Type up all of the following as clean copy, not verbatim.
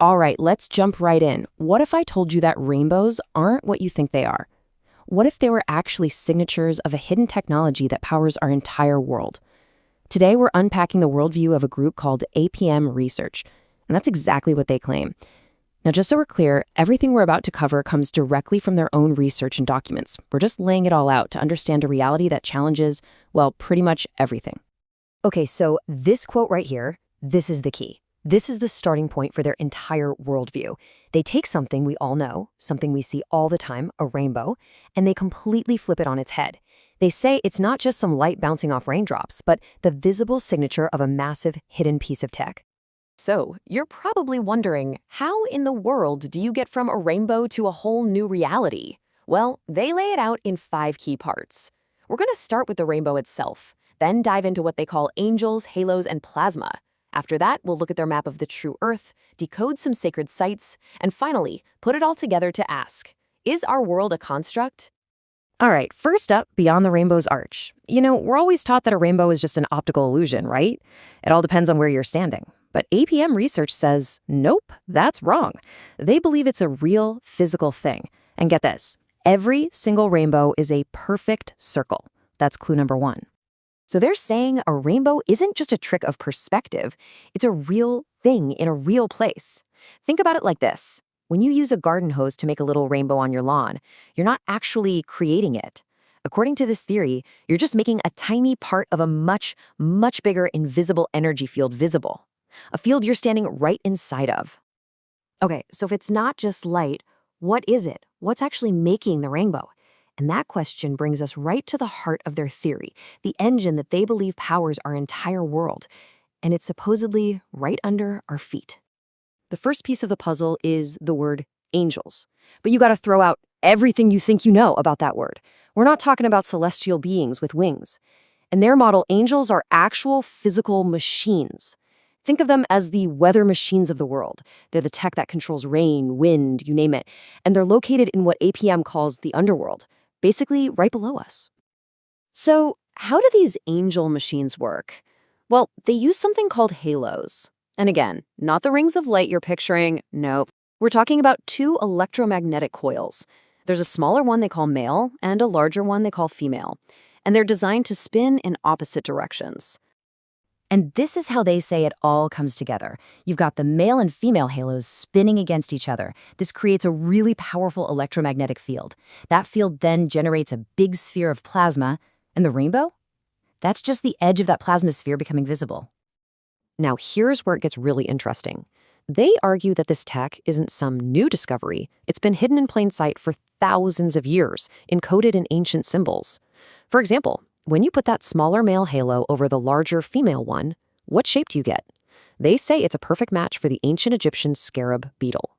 All right, let's jump right in. What if I told you that rainbows aren't what you think they are? What if they were actually signatures of a hidden technology that powers our entire world? Today, we're unpacking the worldview of a group called APM Research, and that's exactly what they claim. Now, just so we're clear, everything we're about to cover comes directly from their own research and documents. We're just laying it all out to understand a reality that challenges, well, pretty much everything. Okay, so this quote right here, this is the key. This is the starting point for their entire worldview. They take something we all know, something we see all the time, a rainbow, and they completely flip it on its head. They say it's not just some light bouncing off raindrops, but the visible signature of a massive hidden piece of tech. So, you're probably wondering, how in the world do you get from a rainbow to a whole new reality? Well, they lay it out in 5 key parts. We're going to start with the rainbow itself, then dive into what they call angels, halos, and plasma. After that, we'll look at their map of the true Earth, decode some sacred sites, and finally, put it all together to ask, is our world a construct? All right, first up, beyond the rainbow's arch. We're always taught that a rainbow is just an optical illusion, right? It all depends on where you're standing. But APM research says, nope, that's wrong. They believe it's a real physical thing. And get this, every single rainbow is a perfect circle. That's clue number 1. So they're saying a rainbow isn't just a trick of perspective, it's a real thing in a real place. Think about it like this. When you use a garden hose to make a little rainbow on your lawn, you're not actually creating it. According to this theory, you're just making a tiny part of a much, much bigger invisible energy field visible. A field you're standing right inside of. Okay, so if it's not just light, what is it? What's actually making the rainbow? And that question brings us right to the heart of their theory, the engine that they believe powers our entire world. And it's supposedly right under our feet. The first piece of the puzzle is the word angels. But you gotta throw out everything you think you know about that word. We're not talking about celestial beings with wings. In their model, angels are actual physical machines. Think of them as the weather machines of the world. They're the tech that controls rain, wind, you name it. And they're located in what APM calls the underworld, basically right below us. So, how do these angel machines work? Well, they use something called halos. And again, not the rings of light you're picturing, nope. We're talking about 2 electromagnetic coils. There's a smaller one they call male and a larger one they call female. And they're designed to spin in opposite directions. And this is how they say it all comes together. You've got the male and female halos spinning against each other. This creates a really powerful electromagnetic field. That field then generates a big sphere of plasma. And the rainbow? That's just the edge of that plasma sphere becoming visible. Now, here's where it gets really interesting. They argue that this tech isn't some new discovery. It's been hidden in plain sight for thousands of years, encoded in ancient symbols. For example, when you put that smaller male halo over the larger female one, what shape do you get? They say it's a perfect match for the ancient Egyptian scarab beetle.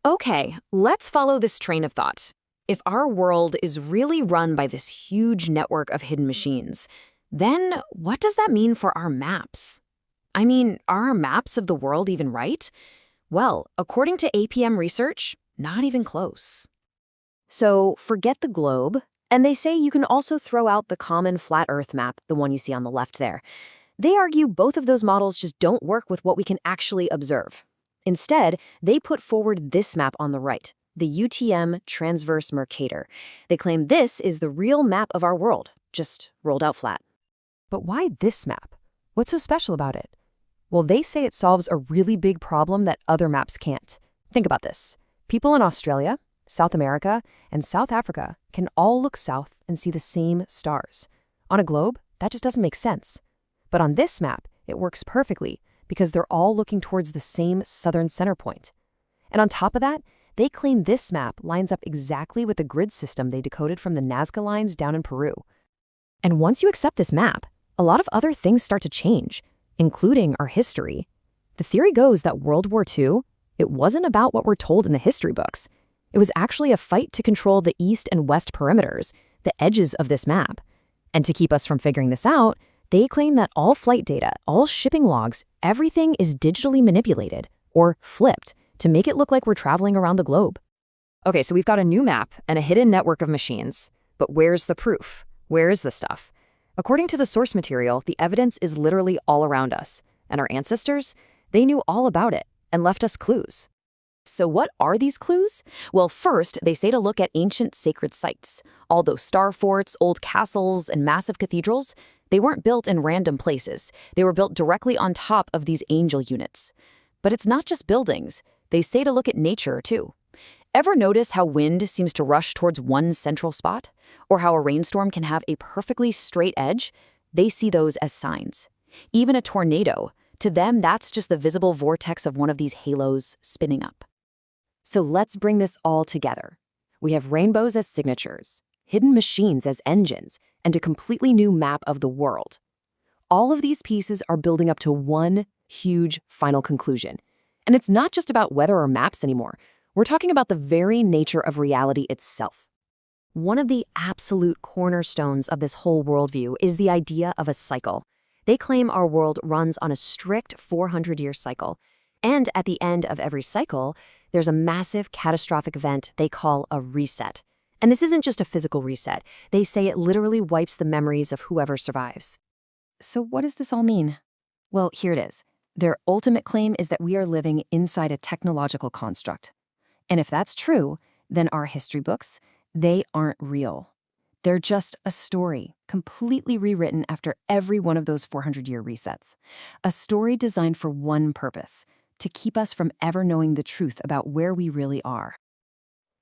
Okay, let's follow this train of thought. If our world is really run by this huge network of hidden machines, then what does that mean for our maps? I mean, are our maps of the world even right? Well, according to APM research, not even close. So forget the globe. And they say you can also throw out the common flat Earth map, the one you see on the left there. They argue both of those models just don't work with what we can actually observe. Instead, they put forward this map on the right, the UTM Transverse Mercator. They claim this is the real map of our world, just rolled out flat. But why this map? What's so special about it? Well, they say it solves a really big problem that other maps can't. Think about this. People in Australia, South America, and South Africa can all look south and see the same stars. On a globe, that just doesn't make sense. But on this map, it works perfectly because they're all looking towards the same southern center point. And on top of that, they claim this map lines up exactly with the grid system they decoded from the Nazca lines down in Peru. And once you accept this map, a lot of other things start to change, including our history. The theory goes that World War II, it wasn't about what we're told in the history books. It was actually a fight to control the east and west perimeters, the edges of this map. And to keep us from figuring this out, they claim that all flight data, all shipping logs, everything is digitally manipulated, or flipped, to make it look like we're traveling around the globe. Okay, so we've got a new map and a hidden network of machines. But where's the proof? Where is the stuff? According to the source material, the evidence is literally all around us. And our ancestors, they knew all about it. and left us clues. So what are these clues? Well, first, they say to look at ancient sacred sites. All those star forts, old castles, and massive cathedrals, they weren't built in random places. They were built directly on top of these angel units. But it's not just buildings. They say to look at nature, too. Ever notice how wind seems to rush towards one central spot? Or how a rainstorm can have a perfectly straight edge? They see those as signs. Even a tornado, to them, that's just the visible vortex of one of these halos spinning up. So let's bring this all together. We have rainbows as signatures, hidden machines as engines, and a completely new map of the world. All of these pieces are building up to one huge final conclusion. And it's not just about weather or maps anymore. We're talking about the very nature of reality itself. One of the absolute cornerstones of this whole worldview is the idea of a cycle. They claim our world runs on a strict 400-year cycle. And at the end of every cycle, there's a massive catastrophic event they call a reset. And this isn't just a physical reset. They say it literally wipes the memories of whoever survives. So what does this all mean? Well, here it is. Their ultimate claim is that we are living inside a technological construct. And if that's true, then our history books, they aren't real. They're just a story, completely rewritten after every one of those 400-year resets. A story designed for one purpose, to keep us from ever knowing the truth about where we really are.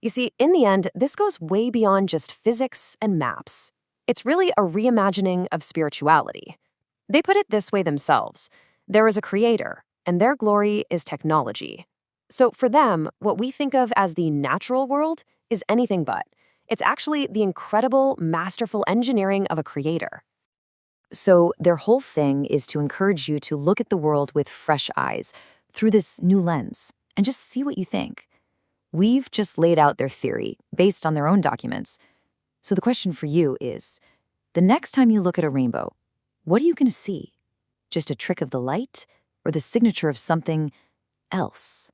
You see, in the end, this goes way beyond just physics and maps. It's really a reimagining of spirituality. They put it this way themselves. There is a creator, and their glory is technology. So for them, what we think of as the natural world is anything but. It's actually the incredible, masterful engineering of a creator. So their whole thing is to encourage you to look at the world with fresh eyes, through this new lens, and just see what you think. We've just laid out their theory, based on their own documents. So the question for you is, the next time you look at a rainbow, what are you going to see? Just a trick of the light, or the signature of something else?